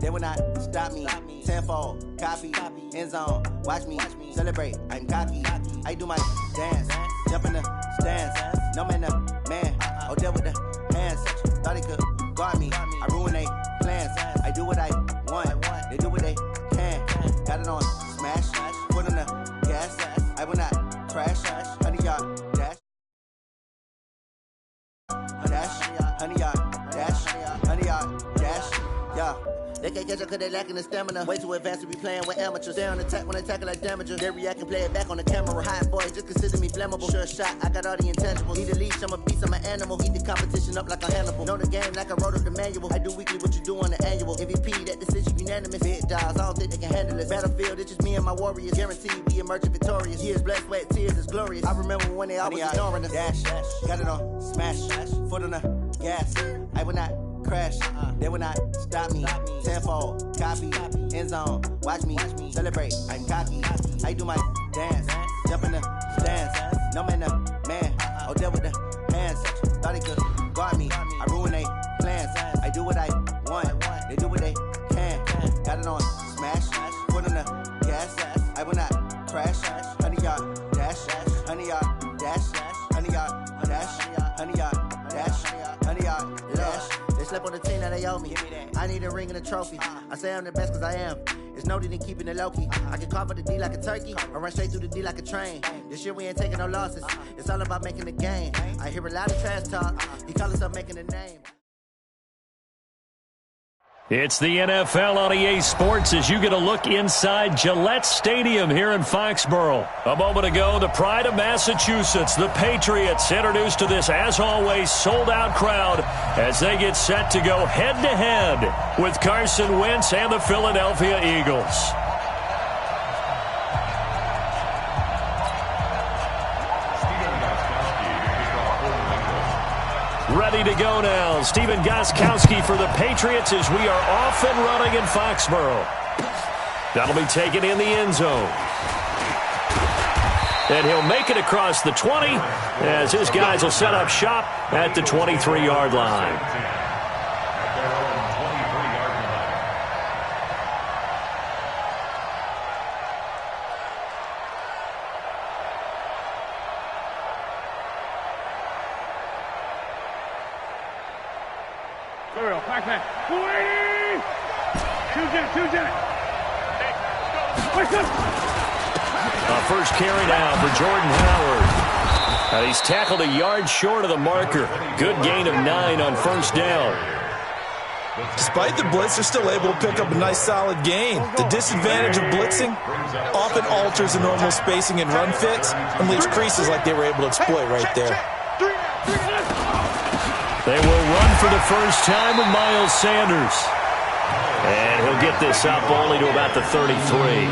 They will not stop me. Tenfold, copy, end zone. Watch me celebrate. I'm cocky. I do my dance, jump in the stands. No man, the man. Oh, deal with the hands. Thought he could guard me. I ruin they plans. I do what I want. They do what they can. Got it on smash. Put on the gas. I will not crash. 100-yard dash. Dash. 100-yard dash. 100-yard dash. Yeah. They can't catch up cause they lacking the stamina. Way too advanced to be playing with amateurs. Stay on attack when they tackle like damagers. They react and play it back on the camera. Hot boy, just consider me flammable. Sure shot, I got all the intangibles. Need a leash, I'm a beast, I'm an animal. Eat the competition up like a Hannibal. Know the game like I wrote up the manual. I do weekly what you do on the annual. MVP, that decision unanimous. Big dogs, I don't think they can handle it. Battlefield, it's just me and my warriors. Guaranteed we emerging victorious. Years, blood, sweat, tears, it's glorious. I remember when they always ignoring us. Dash, got it on smash. Foot on the gas. I will not crash. They will not stop me. Tenfold, copy, end zone. Watch me celebrate. I'm cocky. I do my dance, jump in the stands. No man, the man. Oh, deal with the hands. Thought he could guard me. I ruin they plans. I do what I want. They do what they can. Got it on smash. Put on the gas. I will not crash. 100-yard dash. 100-yard dash. 100-yard dash. 100-yard dash. 100-yard dash. They slept on the team that they owe me. I need a ring and a trophy. I say I'm the best cause I am. It's no need in keeping it low-key. I can carve up the D like a turkey or run straight through the D like a train. This year we ain't taking no losses. It's all about making the game. I hear a lot of trash talk. He call us up making a name. It's the NFL on EA Sports as you get a look inside Gillette Stadium here in Foxborough. A moment ago, the pride of Massachusetts, the Patriots, introduced to this, as always, sold-out crowd as they get set to go head-to-head with Carson Wentz and the Philadelphia Eagles. Ready to go now. Stephen Gostkowski for the Patriots as we are off and running in Foxborough. That'll be taken in the end zone. And he'll make it across the 20 as his guys will set up shop at the 23-yard line. First carry now for Jordan Howard. He's tackled a yard short of the marker. Good gain of 9 on first down. Despite the blitz, they're still able to pick up a nice solid gain. The disadvantage of blitzing often alters the normal spacing and run fits and leaves creases like they were able to exploit right there. They will run for the first time with Miles Sanders. And he'll get this up only to about the 33.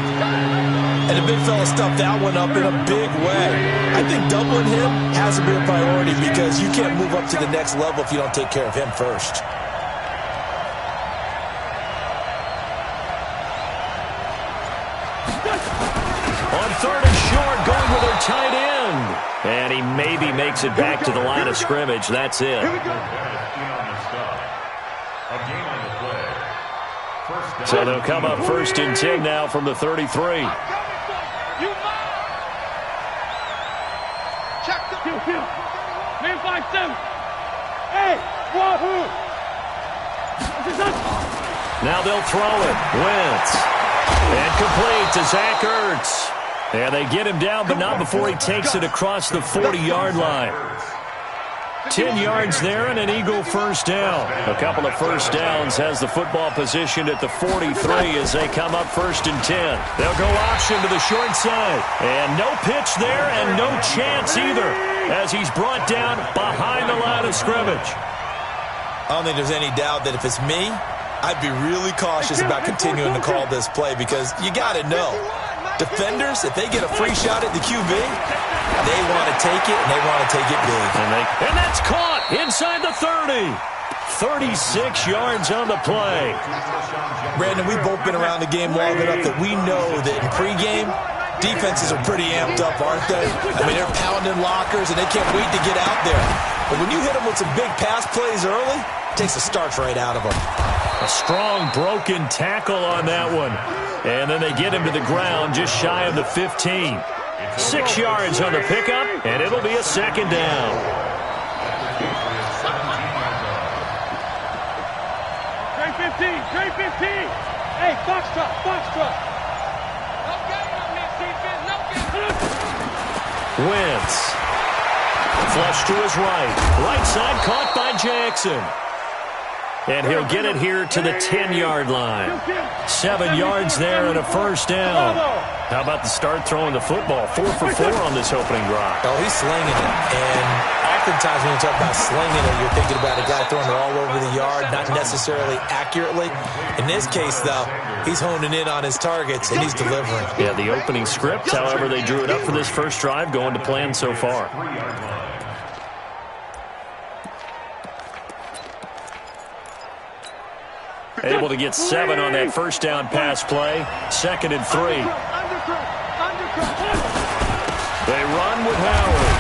And the big fella stuffed that one up in a big way. I think doubling him has to be a priority because you can't move up to the next level if you don't take care of him first. On third and short, going with their tight end. And he maybe makes it back to the line of scrimmage. That's it. So they'll come up first and 10 now from the 33. Man 5-7. Hey, wahoo! Now they'll throw it. Wentz. And complete to Zach Ertz. And they get him down, but not before he takes it across the 40-yard line. 10 yards there and an Eagle first down. A couple of first downs has the football positioned at the 43 as they come up first and 10. They'll go option to the short side. And no pitch there and no chance either as he's brought down behind the line of scrimmage. I don't think there's any doubt that if it's me, I'd be really cautious about continuing to call this play because you got to know. Defenders, if they get a free shot at the QB, they want to take it, and they want to take it big. And that's caught inside the 30. 36 yards on the play. Brandon, we've both been around the game long enough that we know that in pregame, defenses are pretty amped up, aren't they? I mean, they're pounding lockers, and they can't wait to get out there. But when you hit them with some big pass plays early, it takes the starch right out of them. A strong broken tackle on that one. And then they get him to the ground just shy of the 15. 6 yards on the pickup, and it'll be a second down. Trey 15. Hey, box truck. Wentz. Flush to his right. Right side caught by Jackson. And he'll get it here to the 10-yard line. 7 yards there and a first down. How about the start throwing the football? 4 for 4 on this opening drive. Oh, he's slinging it. And oftentimes when you talk about slinging it, you're thinking about a guy throwing it all over the yard, not necessarily accurately. In this case, though, he's honing in on his targets, and he's delivering. Yeah, the opening script, however, they drew it up for this first drive, going to plan so far. Able to get 7 on that first down pass play. 2nd and 3. They run with Howard.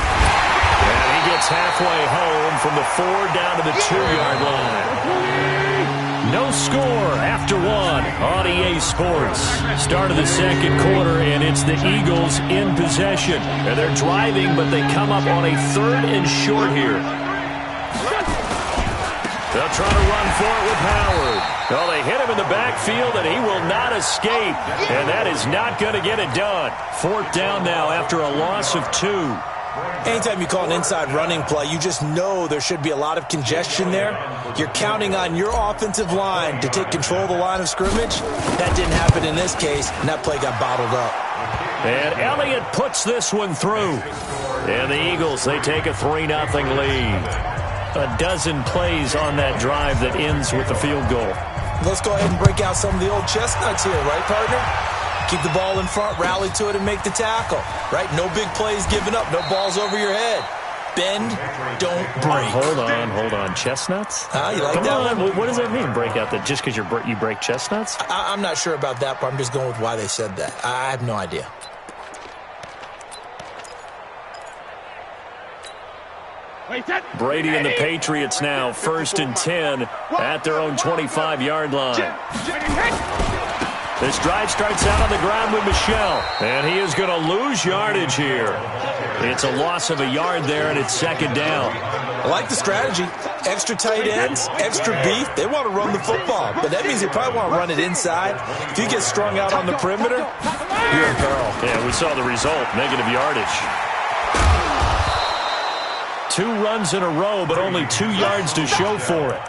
And he gets halfway home from the 4 down to the 2-yard line. No score after 1 on EA Sports. Start of the second quarter, and it's the Eagles in possession. And they're driving, but they come up on a 3rd and short here. They'll try to run for it with Howard. Well, they hit him in the backfield, and he will not escape. And that is not going to get it done. 4th down now after a loss of 2. Anytime you call an inside running play, you just know there should be a lot of congestion there. You're counting on your offensive line to take control of the line of scrimmage. That didn't happen in this case, and that play got bottled up. And Elliott puts this one through. And the Eagles, they take a 3-0 lead. A dozen plays on that drive that ends with a field goal. Let's go ahead and break out some of the old chestnuts here, right, partner? Keep the ball in front, rally to it, and make the tackle, right? No big plays given up, no balls over your head. Bend, don't break. Hold on. Chestnuts? You like Come that on. one? What does that mean, break out? That just because you break chestnuts? I'm not sure about that, but I'm just going with why they said that. I have no idea. Brady and the Patriots now 1st and 10 at their own 25-yard line. This drive starts out on the ground with Michel, and he is going to lose yardage here. It's a loss of a yard there, and it's 2nd down. I like the strategy. Extra tight ends, extra beef. They want to run the football, but that means they probably want to run it inside. If you get strung out on the perimeter, you're in peril. Yeah, we saw the result, negative yardage. 2 runs in a row, but only 2 yards to show for it.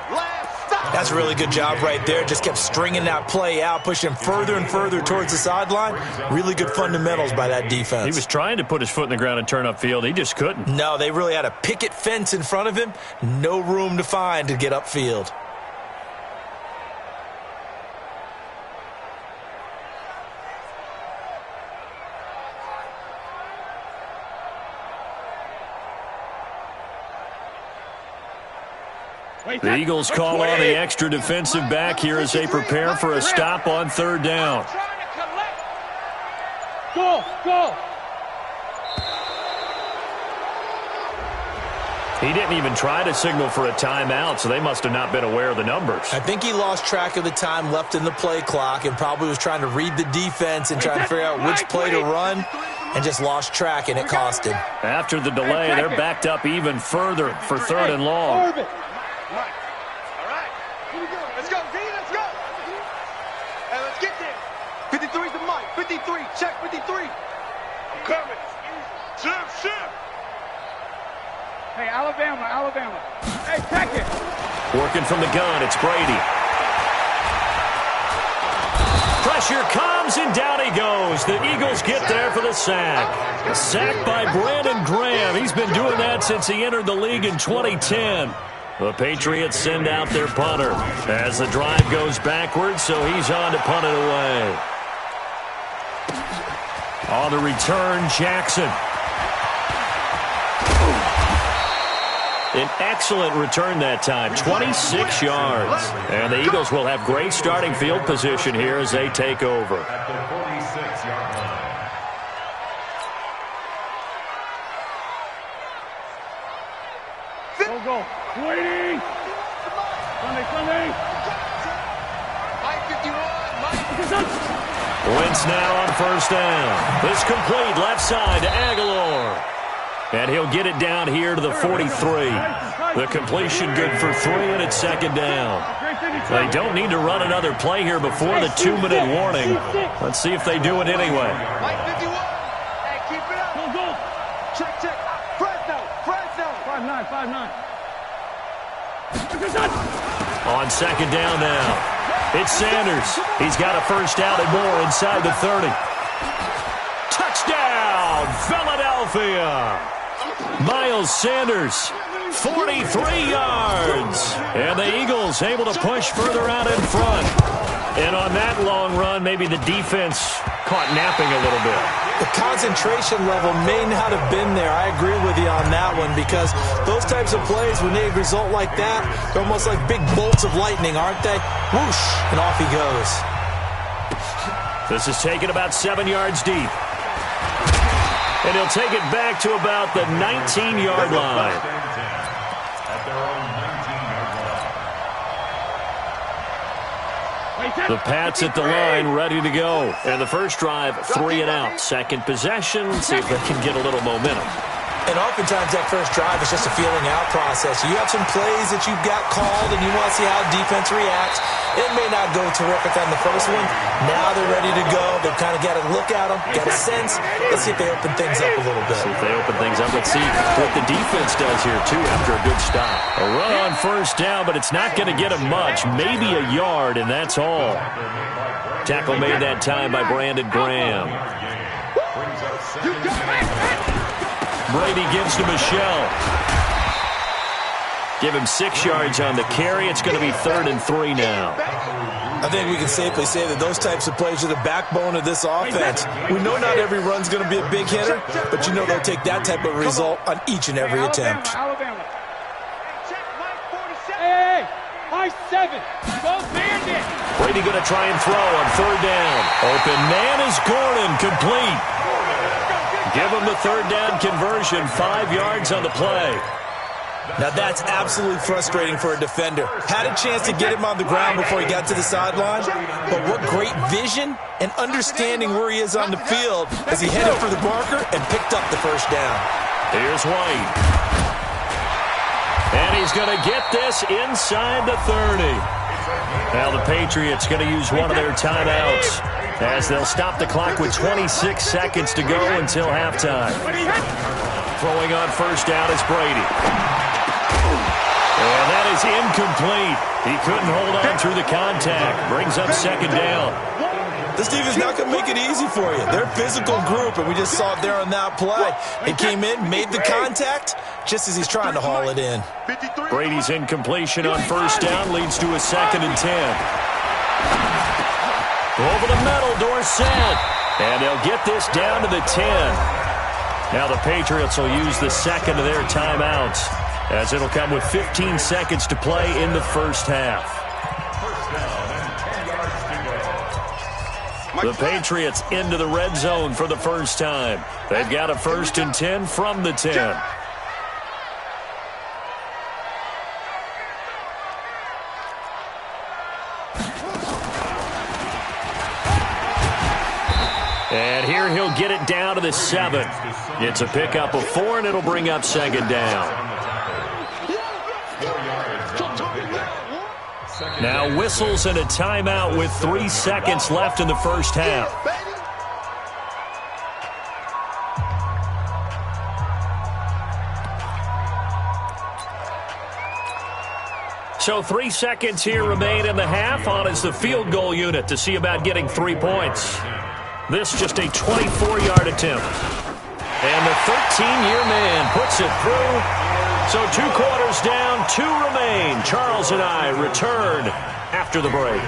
That's a really good job right there. Just kept stringing that play out, pushing further and further towards the sideline. Really good fundamentals by that defense. He was trying to put his foot in the ground and turn upfield. He just couldn't. No, they really had a picket fence in front of him. No room to find to get upfield. The Eagles call on the extra defensive back here as they prepare for a stop on 3rd down. Go! He didn't even try to signal for a timeout, so they must have not been aware of the numbers. I think he lost track of the time left in the play clock and probably was trying to read the defense and trying to figure out which play to run and just lost track, and it cost him. After the delay, they're backed up even further for 3rd and long. All right. Here we go. Let's go, D. Let's go. Hey, let's get there. 53's the mic. 53. Check 53. I'm coming. Shift. Hey, Alabama. Hey, check it. Working from the gun, it's Brady. Pressure comes, and down he goes. The Eagles get there for the sack. A sack by Brandon Graham. He's been doing that since he entered the league in 2010. The Patriots send out their punter as the drive goes backwards, so he's on to punt it away. On the return, Jackson. An excellent return that time, 26 yards. And the Eagles will have great starting field position here as they take over. At the 46-yard line. Go. Waiting. Sunday. Wentz now on first down. This complete left side to Aguilar. And he'll get it down here to the 43. The completion good for 3, and it's second down. They don't need to run another play here before the 2-minute warning. Let's see if they do it anyway. Hey, keep it up. Go. Check. Fresno. 5-9. On second down now. It's Sanders. He's got a first down and more inside the 30. Touchdown, Philadelphia. Miles Sanders, 43 yards. And the Eagles able to push further out in front. And on that long run, maybe the defense caught napping a little bit. The concentration level may not have been there. I agree with you on that one, because those types of plays, when they result like that, they're almost like big bolts of lightning, aren't they? Whoosh, and off he goes. This is taken about 7 yards deep. And he'll take it back to about the 19-yard line. At their own 19-yard line. The Pats at the line, ready to go. And the first drive, 3 and out. Second possession, see if they can get a little momentum. And oftentimes that first drive is just a feeling out process. You have some plays that you've got called and you want to see how defense reacts. It may not go terrific on the first one. Now they're ready to go. They've kind of got a look at them, got a sense. Let's see if they open things up a little bit. See if they open things up. Let's see what the defense does here, too, after a good stop. A run on first down, but it's not going to get him much. Maybe a yard, and that's all. Tackle made that time by Brandon Graham. Brady gives to Michelle. Give him 6 yards on the carry. It's going to be 3rd and 3 now. I think we can safely say that those types of plays are the backbone of this offense. We know not every run's going to be a big hitter, but you know they'll take that type of result on each and every attempt. Alabama. Hey, high 7. Go Bandit. Brady going to try and throw on 3rd down. Open man is Gordon, complete. Give him the 3rd down conversion, 5 yards on the play. Now that's absolutely frustrating for a defender. Had a chance to get him on the ground before he got to the sideline, but what great vision and understanding where he is on the field as he headed for the marker and picked up the first down. Here's White. And he's going to get this inside the 30. Now the Patriots going to use one of their timeouts as they'll stop the clock with 26 seconds to go until halftime. Throwing on first down is Brady. And that is incomplete. He couldn't hold on through the contact. Brings up second down. This defense not going to make it easy for you. They're a physical group, and we just saw it there on that play. He came in, made the contact, just as he's trying to haul it in. Brady's incompletion on first down leads to a 2nd and 10. Over the middle, Dorsett. And they'll get this down to the 10. Now the Patriots will use the second of their timeouts, as it'll come with 15 seconds to play in the first half. The Patriots into the red zone for the first time. They've got a 1st and 10 from the 10. And here he'll get it down to the 7. It's a pickup of 4, and it'll bring up second down. Now whistles and a timeout with 3 seconds left in the first half. So 3 seconds here remain in the half. On is the field goal unit to see about getting 3 points. This just a 24-yard attempt. And the 13-year man puts it through. So 2 quarters down, 2 remain. Charles and I return after the break.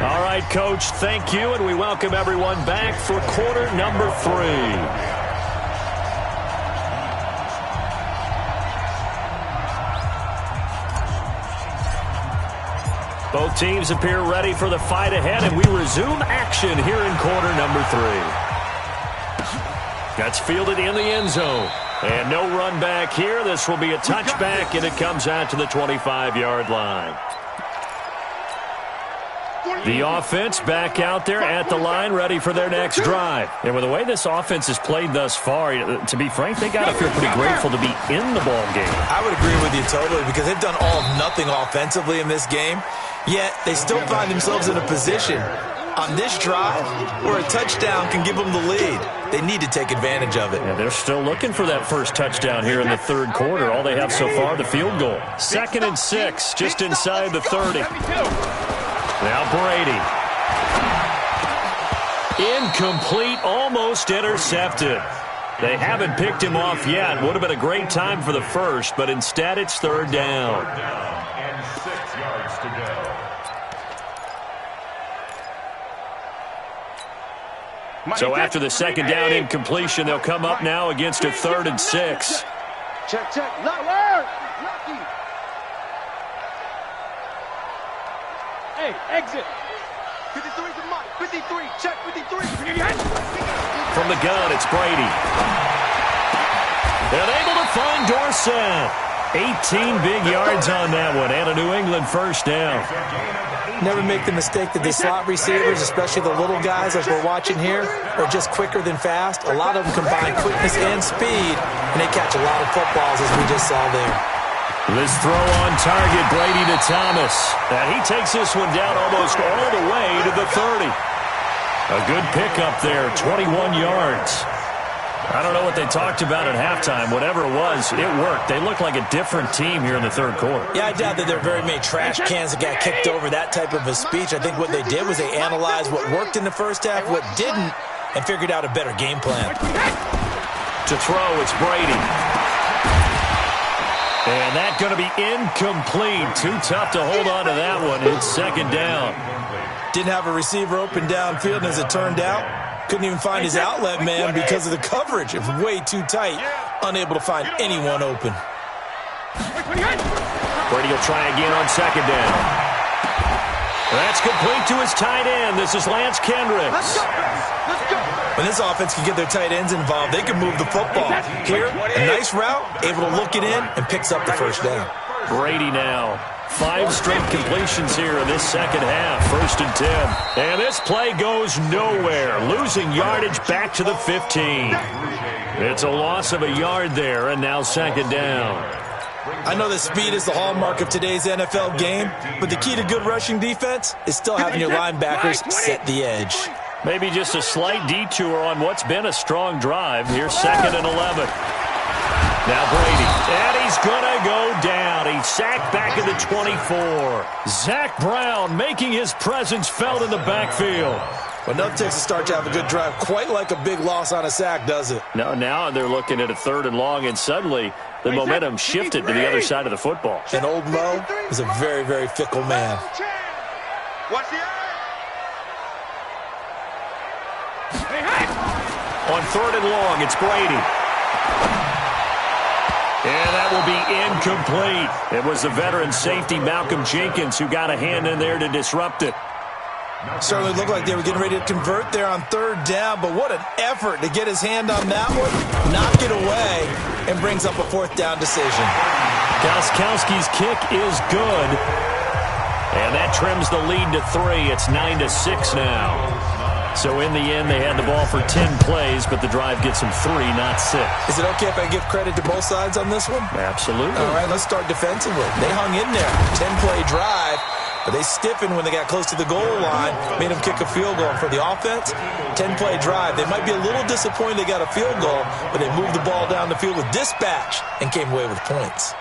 All right, Coach, thank you, and we welcome everyone back for quarter number 3. Both teams appear ready for the fight ahead, and we resume action here in quarter number 3. That's fielded in the end zone. And no run back here. This will be a touchback, and it comes out to the 25-yard line. The offense back out there at the line, ready for their next drive. And with the way this offense has played thus far, to be frank, they got to feel pretty grateful to be in the ball game. I would agree with you totally because they've done all of nothing offensively in this game, yet they still find themselves in a position on this drive where a touchdown can give them the lead. They need to take advantage of it. Yeah, they're still looking for that first touchdown here in the third quarter. All they have so far, the field goal. 2nd and 6, just inside the 30. Now Brady. Incomplete, almost intercepted. They haven't picked him off yet. Would have been a great time for the first, but instead it's 3rd down. And 6 yards to go. So after the 2nd down incompletion, they'll come up now against a 3rd and 6. Check, check. Lucky. Hey, exit. 53 to Mike. 53. Check 53. From the gun, it's Brady. They're able to find Dorsett. 18 big yards on that one, and a New England first down. Never make the mistake that the slot receivers, especially the little guys like we're watching here, are just quicker than fast. A lot of them combine quickness and speed, and they catch a lot of footballs as we just saw there. This throw on target, Brady to Thomas. And he takes this one down almost all the way to the 30. A good pickup there, 21 yards. I don't know what they talked about at halftime. Whatever it was, it worked. They look like a different team here in the third quarter. Yeah, I doubt that there are very many trash cans that got kicked over that type of a speech. I think what they did was they analyzed what worked in the first half, what didn't, and figured out a better game plan. To throw, it's Brady. And that's going to be incomplete. Too tough to hold on to that one. It's 2nd down. Didn't have a receiver open downfield, and as it turned out, couldn't even find his outlet man because of the coverage. It was way too tight, unable to find anyone open. Brady will try again on 2nd down. That's complete to his tight end. This is Lance Kendricks. When this offense can get their tight ends involved, they can move the football. Here, a nice route, able to look it in, and picks up the first down. Brady now. 5 straight completions here in this second half. 1st and 10. And this play goes nowhere. Losing yardage back to the 15. It's a loss of a yard there, and now 2nd down. I know that speed is the hallmark of today's NFL game, but the key to good rushing defense is still having your linebackers set the edge. Maybe just a slight detour on what's been a strong drive. Here's 2nd and 11. Now Brady, and he's going to go down. He's sacked back at the 24. Zach Brown making his presence felt in the backfield. Well, nothing takes a start to have a good drive quite like a big loss on a sack, does it? No, now they're looking at a 3rd and long, and suddenly the momentum shifted to the other side of the football. And old Mo is a very, very fickle man. Watch the eye. On 3rd and long, it's Brady. And that will be incomplete. It was the veteran safety Malcolm Jenkins who got a hand in there to disrupt it. Certainly looked like they were getting ready to convert there on 3rd down, but what an effort to get his hand on that one, knock it away, and brings up a 4th down decision. Gostkowski's kick is good. And that trims the lead to 3. It's 9-6 now. So in the end, they had the ball for 10 plays, but the drive gets them 3, not 6. Is it okay if I give credit to both sides on this one? Absolutely. All right, let's start defensively. They hung in there. 10-play drive, but they stiffened when they got close to the goal line, made them kick a field goal. And for the offense, 10-play drive. They might be a little disappointed they got a field goal, but they moved the ball down the field with dispatch and came away with points.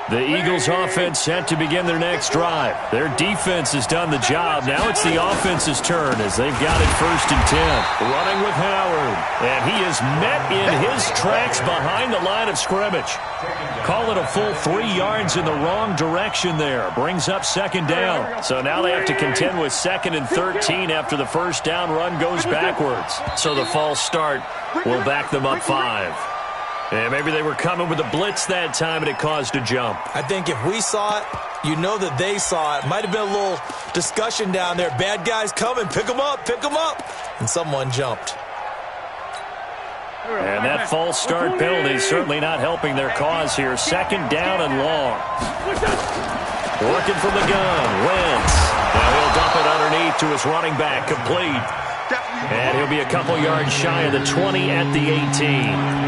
The Eagles' offense set to begin their next drive. Their defense has done the job. Now it's the offense's turn as they've got it 1st and 10. Running with Howard. And he is met in his tracks behind the line of scrimmage. Call it a full 3 yards in the wrong direction there. Brings up 2nd down. So now they have to contend with 2nd and 13 after the first down run goes backwards. So the false start will back them up 5. And maybe they were coming with a blitz that time, and it caused a jump. I think if we saw it, you know that they saw it. Might have been a little discussion down there. Bad guys coming. Pick them up. Pick them up. And someone jumped. And that false start penalty is certainly not helping their cause here. 2nd down and long. Working from the gun, Wentz. Now he'll dump it underneath to his running back, complete. And he'll be a couple yards shy of the 20 at the 18.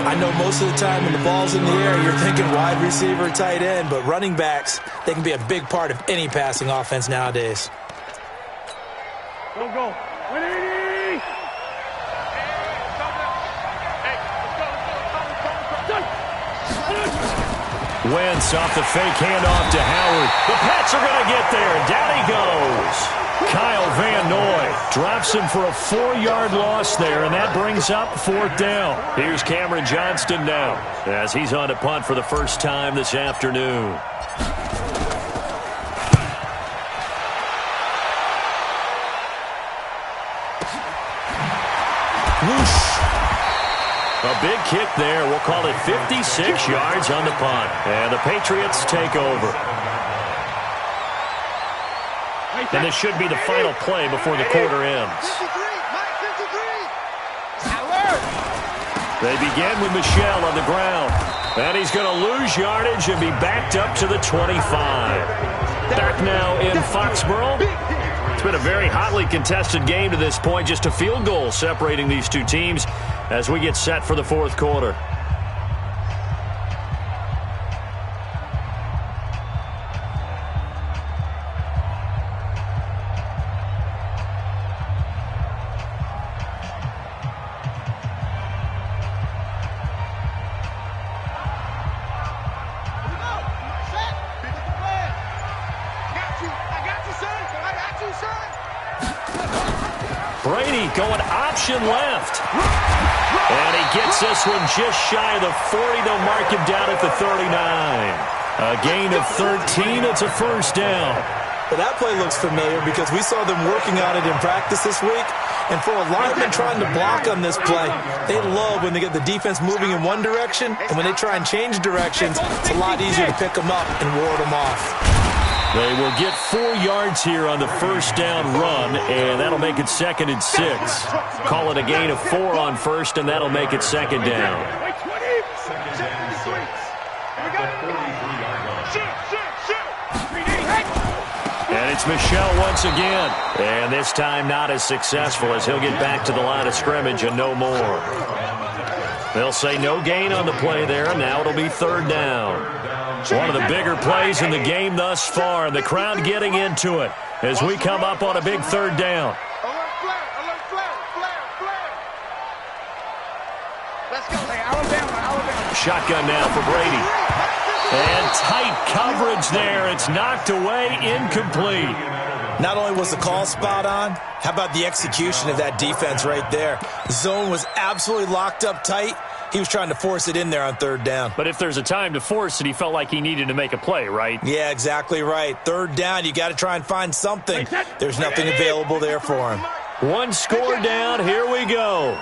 I know most of the time when the ball's in the air, you're thinking wide receiver, tight end, but running backs, they can be a big part of any passing offense nowadays. Go, go. 180! Wentz off the fake handoff to Howard. The Pats are going to get there. Down he goes. Kyle Van Noy drops him for a 4-yard loss there, and that brings up 4th down. Here's Cameron Johnston now as he's on to punt for the first time this afternoon. Whoosh. A big kick there. We'll call it 56 yards on the punt. And the Patriots take over. And this should be the final play before the quarter ends. They begin with Michel on the ground. And he's going to lose yardage and be backed up to the 25. Back now in Foxborough. It's been a very hotly contested game to this point. Just a field goal separating these two teams as we get set for the fourth quarter. Brady going option left. And he gets this one just shy of the 40. They'll mark him down at the 39. A gain of 13. It's a first down. Well, that play looks familiar because we saw them working on it in practice this week. And for a lineman trying to block on this play, they love when they get the defense moving in one direction. And when they try and change directions, it's a lot easier to pick them up and ward them off. They will get 4 yards here on the first down run, and that'll make it 2nd and 6. Call it a gain of 4 on first, and that'll make it 2nd down. And it's Michel once again. And this time not as successful as he'll get back to the line of scrimmage and no more. They'll say no gain on the play there, and now it'll be 3rd down. One of the bigger plays in the game thus far, and the crowd getting into it as we come up on a big 3rd down. Shotgun now for Brady. And tight coverage there. It's knocked away, incomplete. Not only was the call spot on, how about the execution of that defense right there? The zone was absolutely locked up tight. He was trying to force it in there on 3rd down. But if there's a time to force it, he felt like he needed to make a play, right? Yeah, exactly right. 3rd down, you got to try and find something. There's nothing available there for him. One score down. Here we go.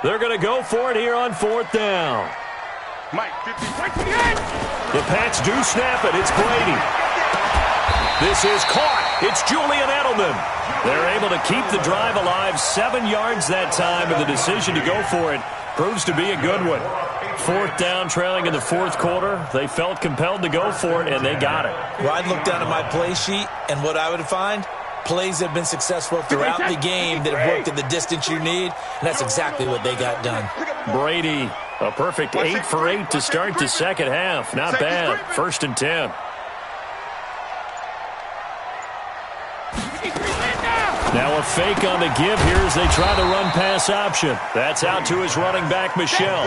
They're going to go for it here on 4th down. The Pats do snap it. It's Brady. This is caught. It's Julian Edelman. They're able to keep the drive alive. 7 yards that time, and the decision to go for it proves to be a good one. 4th down, trailing in the 4th quarter. They felt compelled to go for it, and they got it. Well, I'd look down at my play sheet, and what I would find, plays have been successful throughout the game that have worked at the distance you need, and that's exactly what they got done. Brady, a perfect 8 for 8 to start the second half. Not bad. 1st and 10. Now a fake on the give here as they try the run-pass option. That's out to his running back, Michel.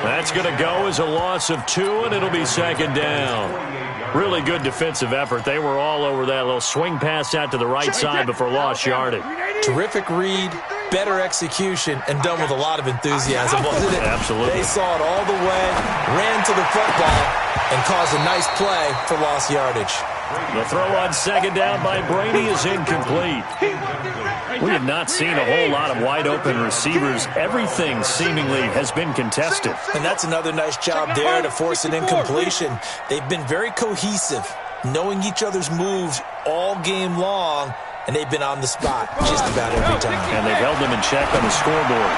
That's going to go as a loss of 2, and it'll be 2nd down. Really good defensive effort. They were all over that little swing pass out to the right side before lost yardage. Terrific read, better execution, and done with a lot of enthusiasm, wasn't it? Absolutely. They saw it all the way, ran to the football, and caused a nice play for lost yardage. The throw on 2nd down by Brady is incomplete. We have not seen a whole lot of wide-open receivers. Everything seemingly has been contested. And that's another nice job there to force an incompletion. They've been very cohesive, knowing each other's moves all game long, and they've been on the spot just about every time. And they've held them in check on the scoreboard.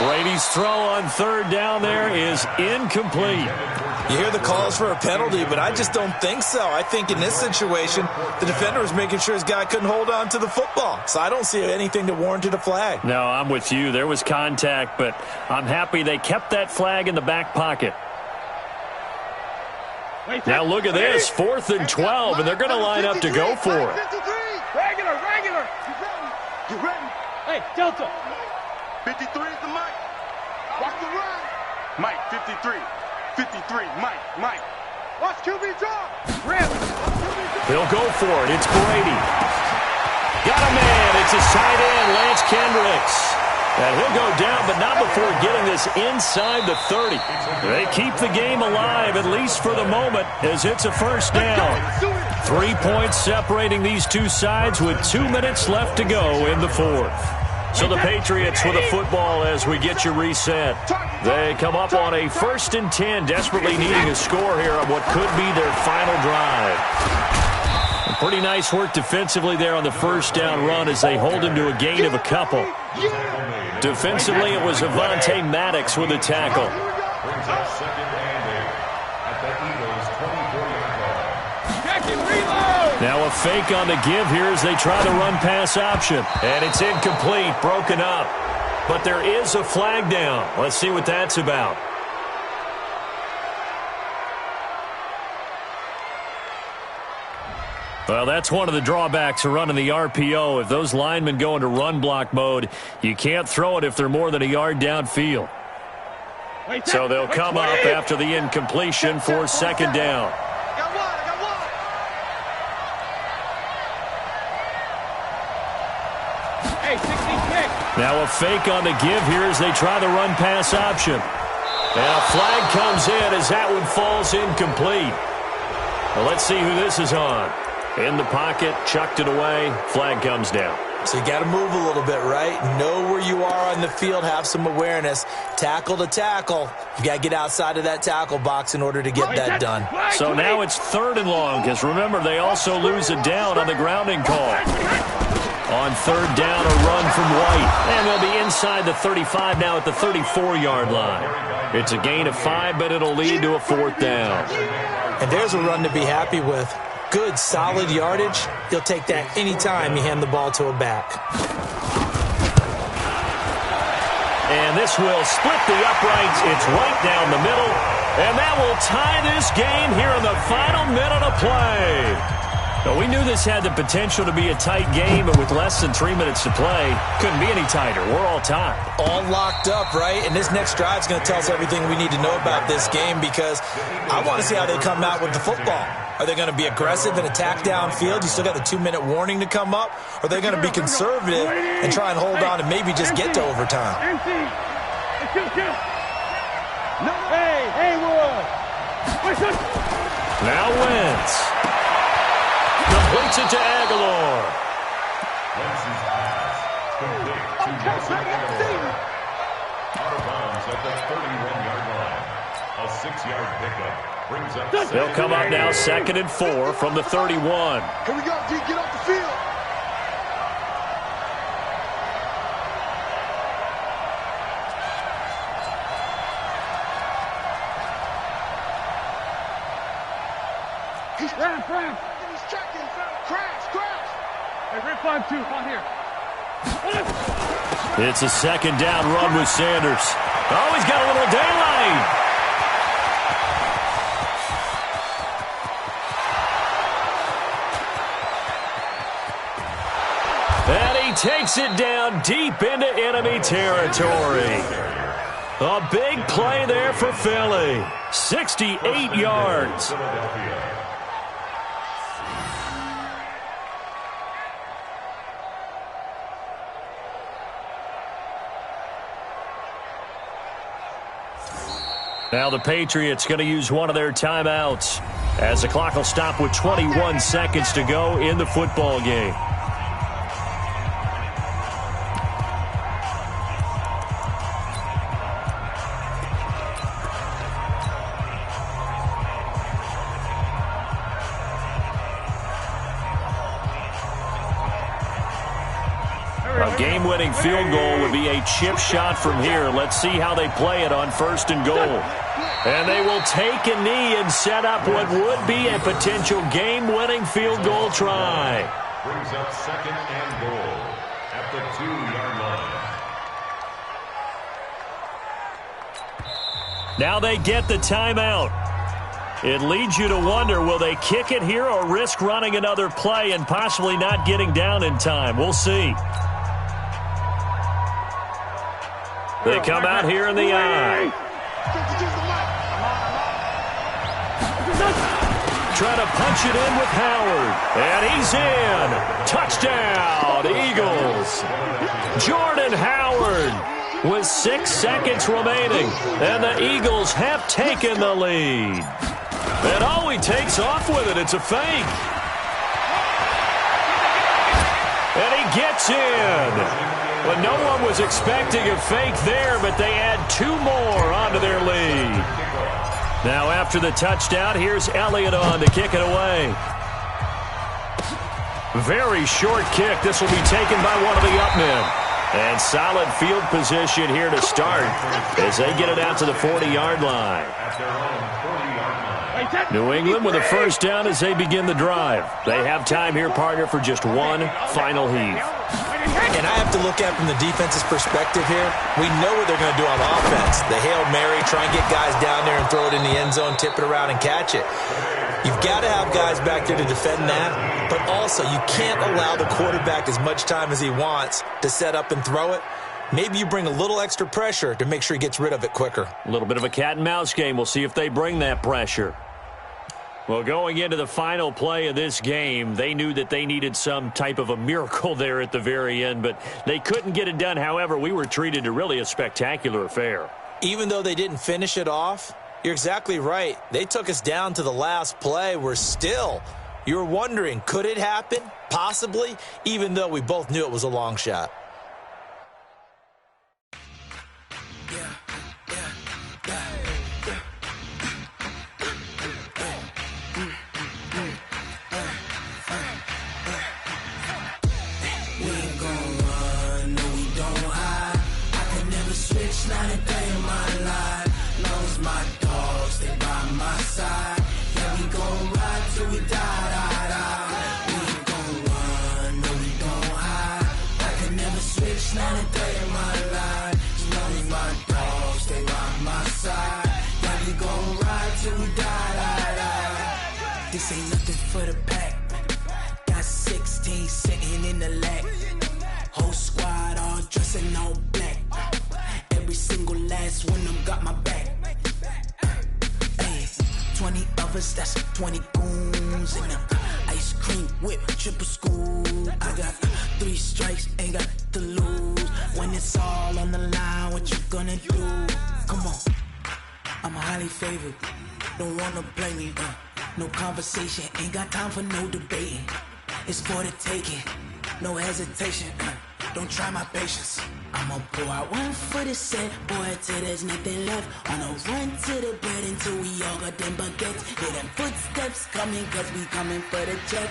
Brady's throw on 3rd down there is incomplete. You hear the calls for a penalty, but I just don't think so. I think in this situation, the defender was making sure his guy couldn't hold on to the football. So I don't see anything that warranted a flag. No, I'm with you. There was contact, but I'm happy they kept that flag in the back pocket. Now look at this, 4th and 12, and they're going to line up to go for it. Regular. You ready? Hey, Delta. 53 is the Mike. Watch the run. Mike, 53. 53, Mike. Watch QB drop. Rip. He'll go for it. It's Brady. Got a man. It's his tight end, Lance Kendricks. And he'll go down, but not before getting this inside the 30. They keep the game alive, at least for the moment, as it's a first down. 3 points separating these two sides with 2 minutes left to go in the 4th. So the Patriots with a football as we get you reset. They come up on a 1st and 10, desperately needing a score here on what could be their final drive. Pretty nice work defensively there on the first down run as they hold him to a gain of a couple. Defensively, it was Avonte Maddox with a tackle. Brings up 2nd and 8 at the Eagles' 24-yard line. Now a fake on the give here as they try the run-pass option. And it's incomplete, broken up. But there is a flag down. Let's see what that's about. Well, that's one of the drawbacks of running the RPO. If those linemen go into run block mode, you can't throw it if they're more than a yard downfield. So they'll come up after the incompletion for 2nd down. Now a fake on the give here as they try the run-pass option. And a flag comes in as that one falls incomplete. Well, let's see who this is on. In the pocket, chucked it away, flag comes down. So you got to move a little bit, right? Know where you are on the field, have some awareness. Tackle to tackle. You got to get outside of that tackle box in order to get that done. So now it's 3rd and long, because remember, they also lose a down on the grounding call. On 3rd down, a run from White. And they'll be inside the 35 now at the 34-yard line. It's a gain of 5, but it'll lead to a 4th down. And there's a run to be happy with. Good, solid yardage. You'll take that anytime you hand the ball to a back. And this will split the uprights. It's right down the middle. And that will tie this game here in the final minute of play. Now, we knew this had the potential to be a tight game, but with less than 3 minutes to play, couldn't be any tighter. We're all tied. All locked up, right? And this next drive is going to tell us everything we need to know about this game because I want to see how they come out with the football. Are they going to be aggressive and attack downfield? You still got the 2-minute warning to come up? Or are they going to be conservative and try and hold on and maybe just get to overtime? Now Wentz. Completes it to Aguilar. Wentz's pass complete to Nelson Aguilar. Out of bounds at the 31-yard line. A 6-yard pickup brings up. They'll come up now 2nd and 4 from the 31. Here we go, D. Get off the field. Ram. He's checking. Crash. Hey, Rip 5-2, on here. It's a 2nd down run with Sanders. Oh, he's got a little daylight. And he takes it down deep into enemy territory. A big play there for Philly. 68 yards. Now the Patriots going to use one of their timeouts as the clock will stop with 21 seconds to go in the football game. A game-winning field goal would be a chip shot from here. Let's see how they play it on 1st and goal. And they will take a knee and set up what would be a potential game-winning field goal try. Brings up second and goal at the 2-yard line. Now they get the timeout. It leads you to wonder, will they kick it here or risk running another play and possibly not getting down in time? We'll see. They come out here in the I. Try to punch it in with Howard. And he's in. Touchdown, Eagles. Jordan Howard with 6 seconds remaining. And the Eagles have taken the lead. And oh, he takes off with it. It's a fake. And he gets in. Well, no one was expecting a fake there, but they add 2 more onto their lead. Now after the touchdown, here's Elliott on to kick it away. Very short kick. This will be taken by one of the up men. And solid field position here to start as they get it out to the 40-yard line. New England with a first down as they begin the drive. They have time here, partner, for just one final heave. And I have to look at it from the defense's perspective here. We know what they're going to do on offense. The Hail Mary, try and get guys down there and throw it in the end zone, tip it around and catch it. You've got to have guys back there to defend that, but also you can't allow the quarterback as much time as he wants to set up and throw it. Maybe you bring a little extra pressure to make sure he gets rid of it quicker. A little bit of a cat and mouse game. We'll see if they bring that pressure. Well, going into the final play of this game, they knew that they needed some type of a miracle there at the very end, but they couldn't get it done. However, we were treated to really a spectacular affair. Even though they didn't finish it off, you're exactly right. They took us down to the last play. You're wondering, could it happen? Possibly, even though we both knew it was a long shot. Not a day in my life. Knows my dogs, they by my side. Yeah, we gon' ride till we die. We ain't gon' run, no, we don't hide. I can never switch, not a day in my life. Knows my dogs, they by my side. Yeah, we gon' ride till we die. This ain't nothing for the pack. Got 16 sitting in the lag. Whole squad all dressing all black. Every single last one of them got my back. Hey, 20 of us, that's 20 goons in them. Ice cream whip, triple scoop. I got 3 strikes, ain't got to lose. When it's all on the line, what you gonna do? Come on, I'm highly favored. Don't wanna blame me. No conversation, ain't got time for no debating. It's for the taking, no hesitation. Don't try my patience. I'ma pour out one for the set, boy, till there's nothing left. On a run to the bread until we all got them baguettes. Hear them footsteps coming, cause we coming for the check.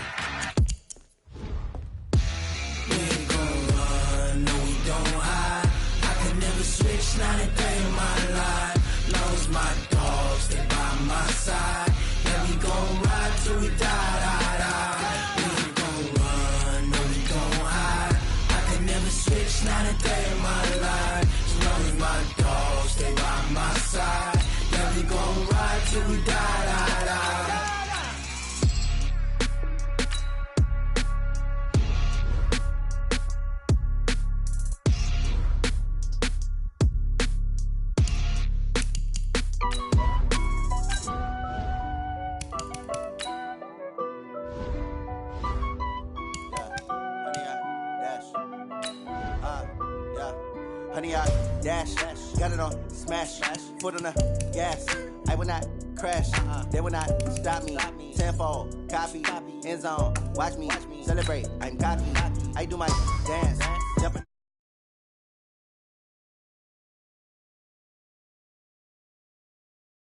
We ain't gon' run, no, we don't hide. I could never switch, not a day in my life. Knows my dogs, they by my side. Yeah, we gon' ride till we die. Switch, not a day in my life. As long as my dogs stay by my side. Yeah, we gon' ride till we die. Honey, I dash, got it on, smash, foot on the gas. I will not crash, they will not stop me. Tenfold, copy, end zone, watch me celebrate. I'm cocky, I do my dance.